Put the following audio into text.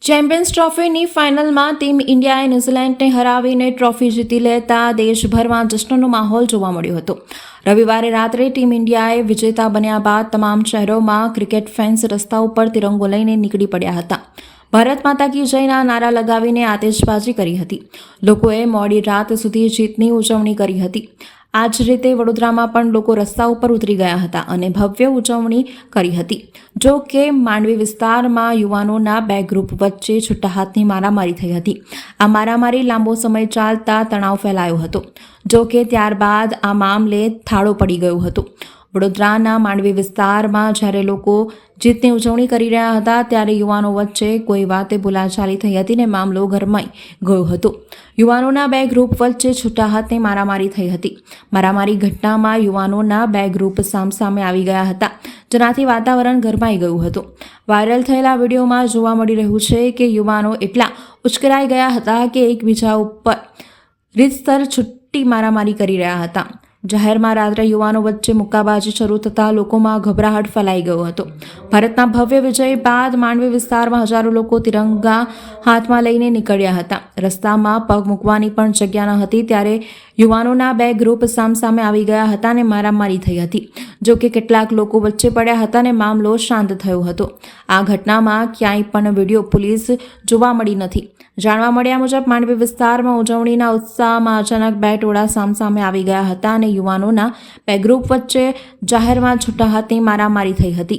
Champions ટ્રોફીની ફાઇનલમાં team ઇન્ડિયાએ ન્યૂઝીલેન્ડને હરાવીને ટ્રોફી જીતી લેતા દેશભરમાં જશ્નનો માહોલ જોવા મળ્યો હતો. રવિવારે રાત્રે ટીમ ઇન્ડિયાએ વિજેતા બન્યા બાદ તમામ શહેરોમાં ક્રિકેટ ફેન્સ રસ્તા ઉપર તિરંગો લઈને નીકળી પડ્યા હતા. ભારત માતા કી જયના નારા લગાવીને આતિશબાજી કરી હતી. લોકોએ મોડી રાત સુધી જીતની ઉજવણી કરી હતી. આ જ રીતે વડોદરામાં પણ લોકો રસ્તા ઉપર ઉતરી ગયા હતા અને ભવ્ય ઉજવણી કરી હતી. જો કે માંડવી વિસ્તારમાં યુવાનોના બે ગ્રુપ વચ્ચે છૂટા હાથની મારામારી થઈ હતી. આ મારામારી લાંબો સમય ચાલતા તણાવ ફેલાયો હતો. જો કે ત્યારબાદ આ મામલે થાળો પડી ગયો હતો. વડોદરાના માંડવી વિસ્તારમાં જ્યારે લોકો જીતની ઉજવણી કરી રહ્યા હતા ત્યારે યુવાનો વચ્ચે કોઈ વાતે બોલાચાલી થઈ હતી ને મામલો ગરમાઈ ગયો હતો. યુવાનોના બે ગ્રુપ વચ્ચે છૂટા હાથની મારામારી થઈ હતી. મારામારી ઘટનામાં યુવાનોના બે ગ્રુપ સામસામે આવી ગયા હતા, જેનાથી વાતાવરણ ગરમાઈ ગયું હતું. વાયરલ થયેલા વિડીયોમાં જોવા મળી રહ્યું છે કે યુવાનો એટલા ઉશ્કેરાઈ ગયા હતા કે એકબીજા ઉપર રીતસર છૂટી મારામારી કરી રહ્યા હતા. જાહેરમાં રાત્રે યુવાનો વચ્ચે મુક્કાબાજી શરૂ થતાં લોકોમાં ગભરાહટ ફેલાઈ ગયો હતો. ભારતના ભવ્ય વિજય બાદ માંડવી વિસ્તારમાં હજારો લોકો તિરંગા હાથમાં લઈને નીકળ્યા હતા. રસ્તામાં પગ મૂકવાની પણ જગ્યા ન હતી ત્યારે યુવાનોના બે ગ્રુપ સામસામે આવી ગયા હતા અને મારામારી થઈ હતી. જો કે કેટલાક લોકો વચ્ચે પડ્યા હતા અને મામલો શાંત થયો હતો. આ ઘટનામાં ક્યાંય પણ વિડીયો પોલીસ જોવા મળી નથી. જાણવા મળ્યા મુજબ માંડવી વિસ્તારમાં ઉજવણીના ઉત્સાહમાં અચાનક બે ટોળા સામસામે આવી ગયા હતા અને યુવાનોના બે ગ્રુપ વચ્ચે જાહેરમાં છૂટા હાથની મારામારી થઈ હતી.